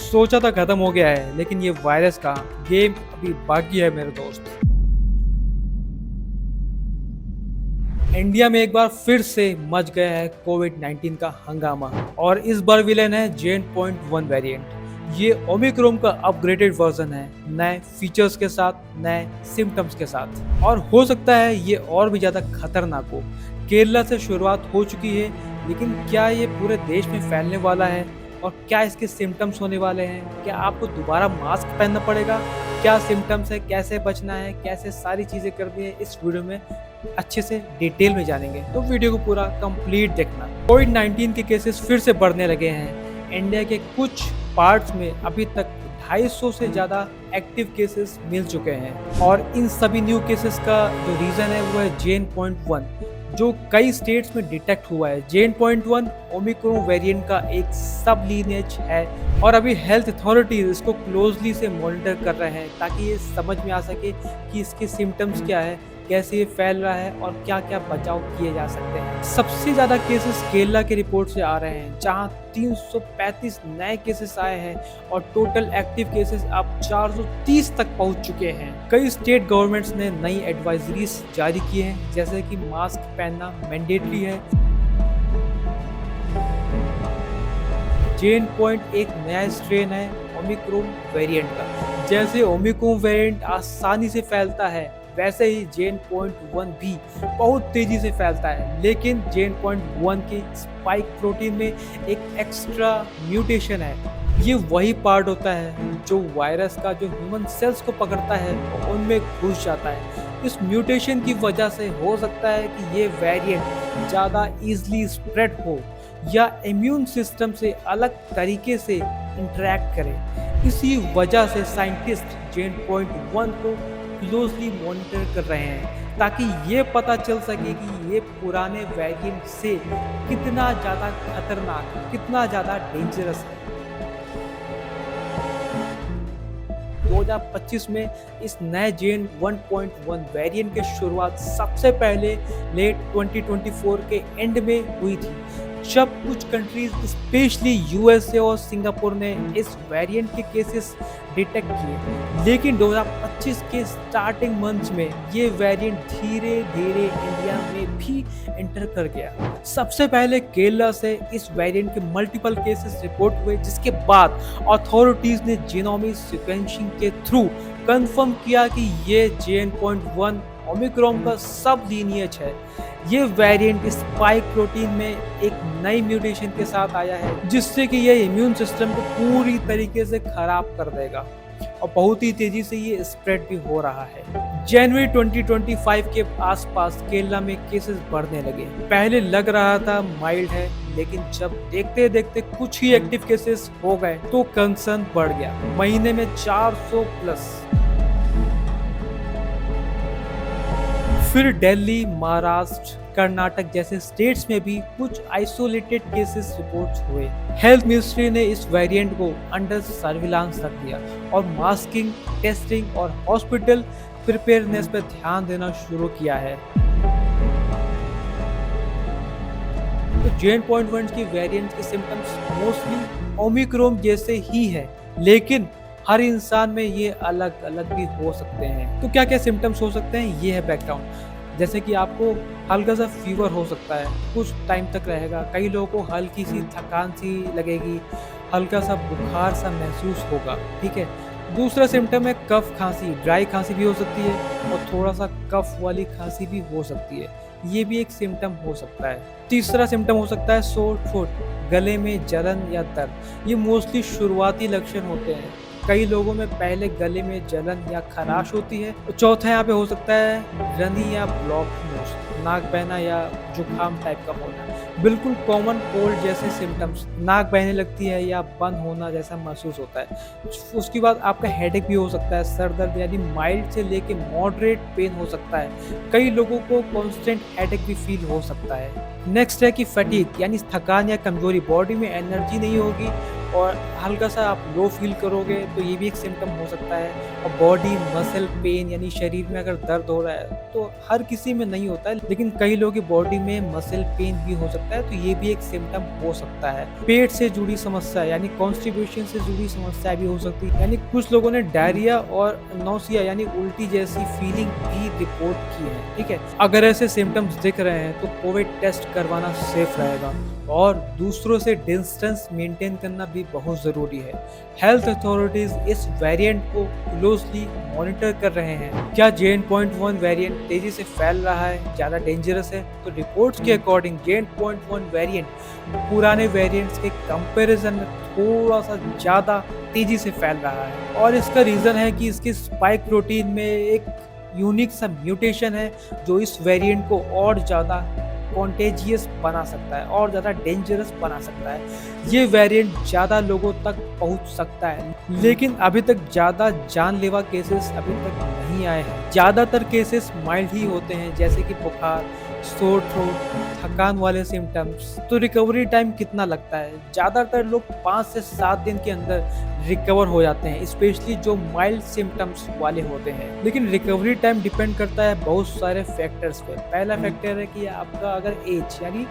सोचा था खत्म हो गया है, लेकिन ये वायरस का गेम अभी बाकी है मेरे दोस्त। इंडिया में एक बार फिर से मच गया है कोविड-19 का हंगामा और इस बार विलेन है जेन.1 वेरिएंट। ये ओमिक्रॉन का अपग्रेडेड वर्जन है, नए फीचर्स के साथ, नए सिम्टम्स के साथ, और हो सकता है ये और भी ज्यादा खतरनाक हो। केरला से शुरुआत हो चुकी है, लेकिन क्या ये पूरे देश में फैलने वाला है और क्या इसके सिम्टम्स होने वाले हैं? क्या आपको दोबारा मास्क पहनना पड़ेगा? क्या सिम्टम्स है, कैसे बचना है, कैसे सारी चीजें करनी है, इस वीडियो में अच्छे से डिटेल में जानेंगे, तो वीडियो को पूरा कंप्लीट देखना। कोविड-19 के केसेस फिर से बढ़ने लगे हैं। इंडिया के कुछ पार्ट्स में अभी तक 250 से ज़्यादा एक्टिव केसेस मिल चुके हैं और इन सभी न्यू केसेस का जो रीज़न है वो है जेन.1, जो कई स्टेट्स में डिटेक्ट हुआ है। जेन.1 ओमिक्रॉन वेरिएंट का एक सब लीनेज है और अभी हेल्थ अथॉरिटीज इसको क्लोजली से मॉनिटर कर रहे हैं ताकि ये समझ में आ सके कि इसके सिम्टम्स क्या है, कैसे ये फैल रहा है और क्या क्या बचाव किए जा सकते हैं। सबसे ज़्यादा केसेस केरला के रिपोर्ट से आ रहे हैं, जहां 335 नए केसेस आए हैं और टोटल एक्टिव केसेस अब 430 तक पहुंच चुके हैं। कई स्टेट गवर्नमेंट्स ने नई एडवाइजरीज जारी की हैं, जैसे कि मास्क पहनना मैंडेटरी है। जेन. एक नया स्ट्रेन है ओमिक्रॉन वेरिएंट का। जैसे ओमिक्रॉन वेरिएंट आसानी से फैलता है, वैसे ही जेन.1 भी बहुत तेजी से फैलता है, लेकिन जेन.1 के स्पाइक प्रोटीन में एक एक्स्ट्रा म्यूटेशन है। ये वही पार्ट होता है जो वायरस का जो ह्यूमन सेल्स को पकड़ता है और उनमें घुस जाता है। इस म्यूटेशन की वजह से हो सकता है कि ये वेरिएंट ज़्यादा ईजिली स्प्रेड हो या इम्यून सिस्टम से अलग तरीके से इंटरेक्ट करे। इसी वजह से साइंटिस्ट जेन.1 को क्लोजली मॉनिटर कर रहे हैं ताकि ये पता चल सके कि ये पुराने वेरिएंट से कितना ज़्यादा खतरनाक, कितना ज़्यादा डेंजरस है। 2025 में इस नए जेन 1.1 वेरिएंट की शुरुआत सबसे पहले लेट 2024 के एंड में हुई थी, जब कुछ कंट्रीज स्पेशली यूएसए और सिंगापुर ने इस वेरिएंट के केसेस डिटेक्ट किए। लेकिन 2025 के स्टार्टिंग मंथ्स में ये वेरिएंट धीरे धीरे इंडिया में भी एंटर कर गया। सबसे पहले केरला से इस वेरिएंट के मल्टीपल केसेस रिपोर्ट हुए, जिसके बाद अथॉरिटीज ने जीनोमिक सीक्वेंसिंग के थ्रू कंफर्म किया कि ये जेन.1 ओमिक्रॉन का सब लीनिएज है। ये वेरिएंट स्पाइक प्रोटीन में एक नई म्यूटेशन के साथ आया है, जिससे कि ये इम्यून सिस्टम को पूरी तरीके से खराब कर देगा और बहुत ही तेजी से ये स्प्रेड भी हो रहा है। जनवरी 2025 के आसपास केरला में केसेस बढ़ने लगे। पहले लग रहा था माइल्ड है, लेकिन जब देखते देखते कुछ ही एक्टिव केसेस हो गए तो कंसर्न बढ़ गया। महीने में 400 प्लस। फिर दिल्ली, महाराष्ट्र, कर्नाटक जैसे स्टेट्स में भी कुछ आइसोलेटेड केसेस रिपोर्ट्स हुए। हेल्थ मिनिस्ट्री ने इस वेरिएंट को अंडर सर्विलांस रख दिया और मास्किंग, टेस्टिंग और हॉस्पिटल प्रिपेयरनेस पर ध्यान देना शुरू किया है। तो जेन.1 की वेरिएंट के सिम्टम्स मोस्टली ओमिक्रॉन जैसे ही है, लेकिन हर इंसान में ये अलग अलग भी हो सकते हैं। तो क्या क्या सिम्टम्स हो सकते हैं, ये है बैकग्राउंड। जैसे कि आपको हल्का सा फीवर हो सकता है, कुछ टाइम तक रहेगा। कई लोगों को हल्की सी थकान सी लगेगी, हल्का सा बुखार सा महसूस होगा, ठीक है। दूसरा सिम्टम है कफ खांसी, ड्राई खांसी भी हो सकती है और थोड़ा सा कफ वाली खांसी भी हो सकती है, ये भी एक सिम्टम हो सकता है। तीसरा सिम्टम हो सकता है सोर थ्रोट, गले में जलन या दर्द। ये मोस्टली शुरुआती लक्षण होते हैं। कई लोगों में पहले गले में जलन या खराश होती है। चौथा यहाँ पे हो सकता है रनी या ब्लॉक नोज, नाक बहना या जुकाम टाइप का होना। बिल्कुल कॉमन कोल्ड जैसे सिम्टम्स, नाक बहने लगती है या बंद होना जैसा महसूस होता है। उसके बाद आपका हेडेक भी हो सकता है, सर दर्द यानी माइल्ड से लेके मॉडरेट पेन हो सकता है। कई लोगों को कॉन्स्टेंट हेडेक भी फील हो सकता है। नेक्स्ट है कि फटीग यानी थकान या कमजोरी, बॉडी में एनर्जी नहीं होगी और हल्का सा आप लो फील करोगे, तो ये भी एक सिम्टम हो सकता है। और बॉडी मसल पेन यानी शरीर में अगर दर्द हो रहा है, तो हर किसी में नहीं होता है, लेकिन कई लोगों की बॉडी में मसल पेन भी हो सकता है, तो ये भी एक सिम्टम हो सकता है। पेट से जुड़ी समस्या यानी कॉन्स्टिपेशन से जुड़ी समस्या भी हो सकती है, यानी कुछ लोगों ने डायरिया और नौसिया यानी उल्टी जैसी फीलिंग भी रिपोर्ट की है। ठीक है, अगर ऐसे सिम्टम्स दिख रहे हैं तो कोविड टेस्ट करवाना सेफ रहेगा और दूसरों से डिस्टेंस मेंटेन करना भी बहुत ज़रूरी है। हेल्थ अथॉरिटीज इस वेरिएंट को क्लोजली मॉनिटर कर रहे हैं। क्या JN.1 वेरिएंट तेजी से फैल रहा है, ज़्यादा डेंजरस है? तो रिपोर्ट्स के अकॉर्डिंग JN.1 वेरिएंट पुराने वेरिएंट्स के कंपैरिजन में थोड़ा सा ज़्यादा तेजी से फैल रहा है और इसका रीज़न है कि इसके स्पाइक प्रोटीन में एक यूनिक सा म्यूटेशन है जो इस वेरिएंट को और ज़्यादा कॉन्टेजियस बना सकता है और ज़्यादा डेंजरस बना सकता है। ये वेरिएंट ज़्यादा लोगों तक पहुंच सकता है, लेकिन अभी तक ज़्यादा जानलेवा केसेस अभी तक नहीं आए हैं। ज़्यादातर केसेस माइल्ड ही होते हैं, जैसे कि बुखार, सोर थ्रोट, थकान वाले सिम्टम्स। तो रिकवरी टाइम कितना लगता है? ज़्यादातर लोग 5 से 7 दिन के अंदर रिकवर हो जाते हैं, स्पेशली जो माइल्ड सिम्टम्स वाले होते हैं। लेकिन रिकवरी टाइम डिपेंड करता है बहुत सारे फैक्टर्स पे। पहला फैक्टर है कि आपका अगर एज यानी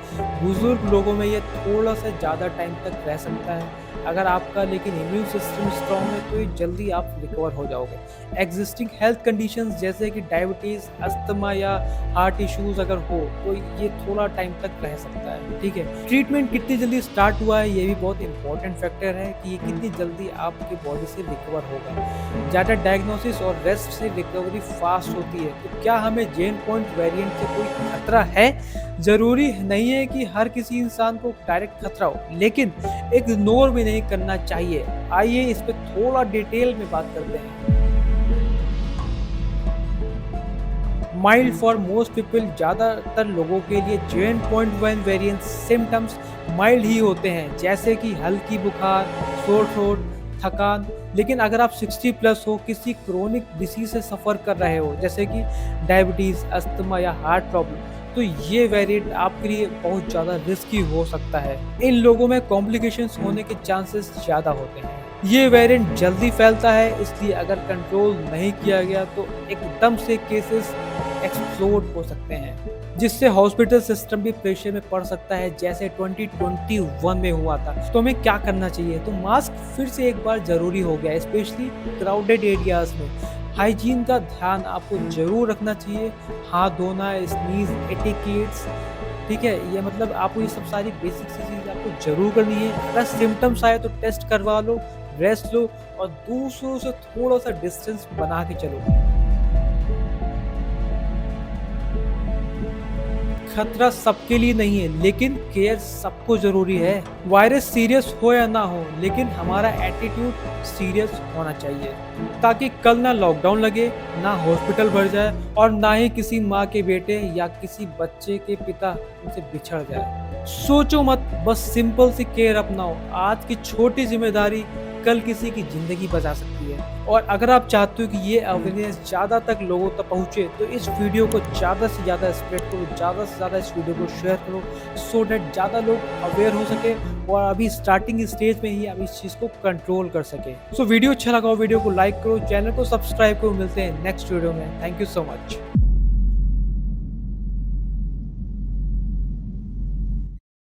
बुजुर्ग लोगों में ये थोड़ा सा ज़्यादा टाइम तक रह सकता है। अगर आपका लेकिन इम्यून सिस्टम स्ट्रॉन्ग है तो ये जल्दी आप रिकवर हो जाओगे। एग्जिस्टिंग हेल्थ कंडीशंस जैसे कि डायबिटीज़, अस्थमा या हार्ट इश्यूज अगर हो तो ये थोड़ा टाइम तक रह सकता है। ठीक है, ट्रीटमेंट कितनी जल्दी स्टार्ट हुआ है ये भी बहुत इंपॉर्टेंट फैक्टर है कि ये कितनी जल्दी आपकी बॉडी से रिकवर होगा। ज़्यादा डायग्नोसिस और रेस्ट से रिकवरी फास्ट होती है। तो क्या हमें JN.1 वेरिएंट से कोई खतरा है? ज़रूरी नहीं है कि हर किसी इंसान को डायरेक्ट खतरा हो, लेकिन इग्नोर भी नहीं करना चाहिए। आइए इस पे थोड़ा डिटेल में बात करते हैं। माइल्ड फॉर मोस्ट पीपल, ज़्यादातर लोगों के लिए JN.1 वेरिएंट सिम्टम्स माइल्ड ही होते हैं, जैसे कि हल्की बुखार, सोर थ्रोट, थकान। लेकिन अगर आप 60 प्लस हो, किसी क्रोनिक डिसीज से सफ़र कर रहे हो जैसे कि डायबिटीज़, अस्थमा या हार्ट प्रॉब्लम, तो ये वेरिएंट आपके लिए बहुत ज़्यादा रिस्की हो सकता है। इन लोगों में कॉम्प्लिकेशंस होने के चांसेस ज़्यादा होते हैं। ये वेरिएंट जल्दी फैलता है, इसलिए अगर कंट्रोल नहीं किया गया तो एकदम से केसेस एक्सप्लोड हो सकते हैं, जिससे हॉस्पिटल सिस्टम भी प्रेशर में पड़ सकता है, जैसे 2021 में हुआ था। तो हमें क्या करना चाहिए? तो मास्क फिर से एक बार ज़रूरी हो गया, स्पेशली क्राउडेड एरियाज़ में। हाइजीन का ध्यान आपको ज़रूर रखना चाहिए। हाथ धोना, स्नीज एटिकेट्स, ठीक है, ये मतलब आपको ये सब सारी बेसिक चीज़ें आपको ज़रूर करनी है। अगर सिम्टम्स आए तो टेस्ट करवा लो, रेस्ट लो और दूसरों से थोड़ा सा डिस्टेंस बना के चलो। खतरा सबके लिए नहीं है, लेकिन केयर सबको जरूरी है। वायरस सीरियस हो या ना हो, लेकिन हमारा एटीट्यूड सीरियस होना चाहिए, ताकि कल ना लॉकडाउन लगे, ना हॉस्पिटल भर जाए और ना ही किसी माँ के बेटे या किसी बच्चे के पिता उनसे बिछड़ जाए। सोचो मत, बस सिंपल सी केयर अपनाओ। आज की छोटी जिम्मेदारी कल किसी की जिंदगी बचा सकती है। और अगर आप चाहते हो कि ये अवेयरनेस ज़्यादा तक लोगों तक पहुँचे तो इस वीडियो को ज़्यादा से ज़्यादा स्प्रेड करो, ज़्यादा से ज़्यादा इस वीडियो को शेयर करो, सो डैट ज़्यादा लोग अवेयर हो सके और अभी स्टार्टिंग स्टेज में ही आप इस चीज़ को कंट्रोल कर सके। सो वीडियो अच्छा लगा हो वीडियो को लाइक करो, चैनल को सब्सक्राइब करो। मिलते हैं नेक्स्ट वीडियो में। Thank you so much.